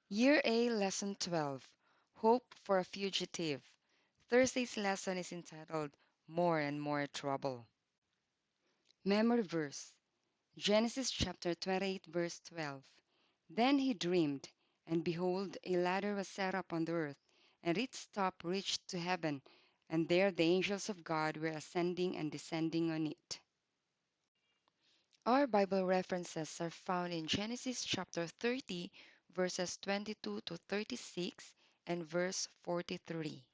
Year A Lesson 12, Hope for a Fugitive. Thursday's lesson is entitled More and More Trouble. Memory verse, Genesis chapter 28 verse 12. Then he dreamed, and behold, a ladder was set up on the earth, and its top reached to heaven, and there the angels of God were ascending and descending on it. Our Bible references are found in Genesis chapter 30, verses 22 to 36, and verse 43.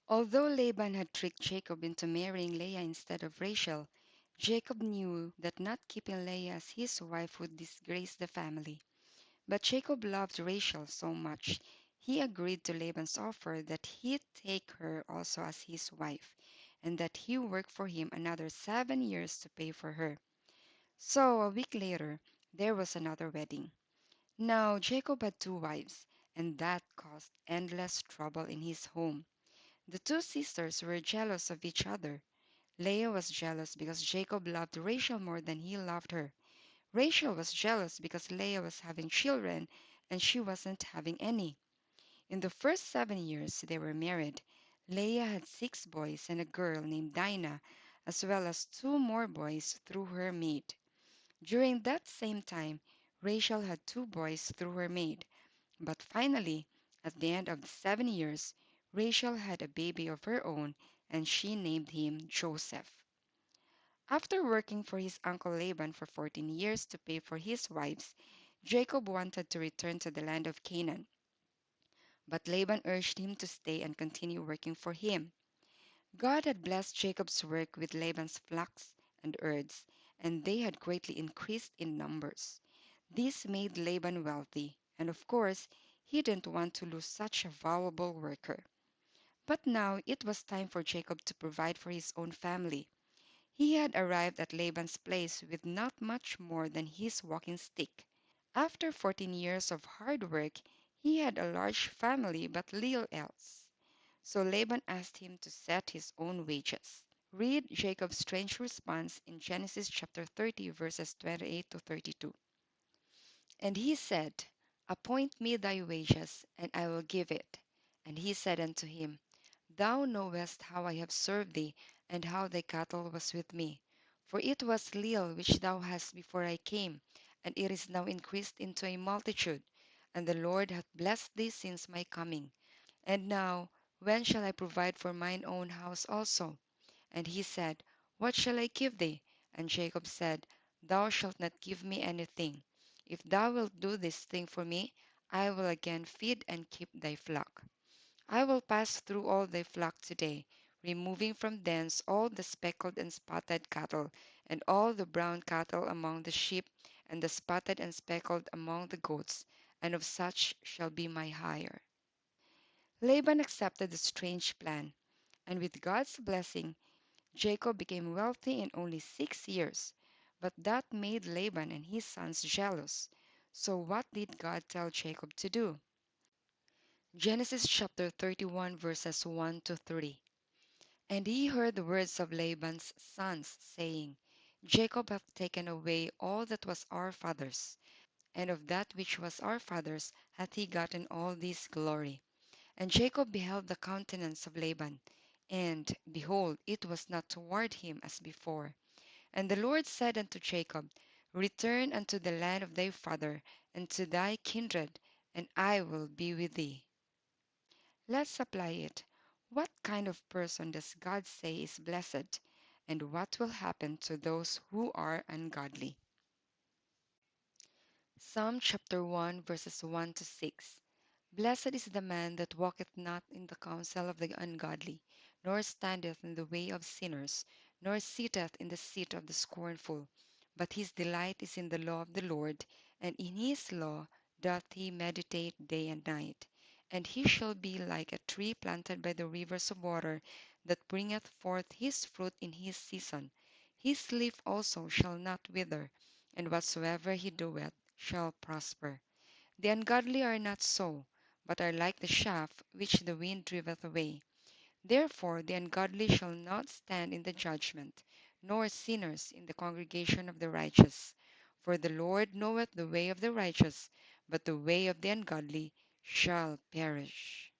Although Laban had tricked Jacob into marrying Leah instead of Rachel, Jacob knew that not keeping Leah as his wife would disgrace the family. But Jacob loved Rachel so much, he agreed to Laban's offer that he'd take her also as his wife, and that he work for him another 7 years to pay for her. So a week later, there was another wedding. Now Jacob had two wives, and that caused endless trouble in his home. The two sisters were jealous of each other. Leah was jealous because Jacob loved Rachel more than he loved her. Rachel was jealous because Leah was having children and she wasn't having any. In the first 7 years they were married, Leah had 6 boys and a girl named Dinah, as well as two more boys through her maid. During that same time, Rachel had 2 boys through her maid. But finally, at the end of the 7 years, Rachel had a baby of her own, and she named him Joseph. After working for his uncle Laban for 14 years to pay for his wives, Jacob wanted to return to the land of Canaan. But Laban urged him to stay and continue working for him. God had blessed Jacob's work with Laban's flocks and herds, and they had greatly increased in numbers. This made Laban wealthy, and of course, he didn't want to lose such a valuable worker. But now it was time for Jacob to provide for his own family. He had arrived at Laban's place with not much more than his walking stick. After 14 years of hard work, he had a large family but little else. So Laban asked him to set his own wages. Read Jacob's strange response in Genesis chapter 30, verses 28 to 32. And he said, Appoint me thy wages, and I will give it. And he said unto him, Thou knowest how I have served thee, and how thy cattle was with me. For it was little which thou hast before I came, and it is now increased into a multitude. And the Lord hath blessed thee since my coming. And now, when shall I provide for mine own house also? And he said, What shall I give thee? And Jacob said, Thou shalt not give me anything. If thou wilt do this thing for me, I will again feed and keep thy flock. I will pass through all thy flock today, removing from thence all the speckled and spotted cattle, and all the brown cattle among the sheep, and the spotted and speckled among the goats, and of such shall be my hire. Laban accepted the strange plan, and with God's blessing, Jacob became wealthy in only 6 years. But that made Laban and his sons jealous. So what did God tell Jacob to do? Genesis chapter 31 verses 1 to 3. And he heard the words of Laban's sons, saying, Jacob hath taken away all that was our father's, and of that which was our father's hath he gotten all this glory. And Jacob beheld the countenance of Laban, and, behold, it was not toward him as before. And the Lord said unto Jacob, Return unto the land of thy father, and to thy kindred, and I will be with thee. Let's apply it. What kind of person does God say is blessed, and what will happen to those who are ungodly? Psalm chapter 1 verses 1 to 6. Blessed is the man that walketh not in the counsel of the ungodly, nor standeth in the way of sinners, nor sitteth in the seat of the scornful. But his delight is in the law of the Lord, and in his law doth he meditate day and night. And he shall be like a tree planted by the rivers of water, that bringeth forth his fruit in his season. His leaf also shall not wither, and whatsoever he doeth shall prosper. The ungodly are not so, but are like the chaff which the wind driveth away. Therefore the ungodly shall not stand in the judgment, nor sinners in the congregation of the righteous. For the Lord knoweth the way of the righteous, but the way of the ungodly shall perish.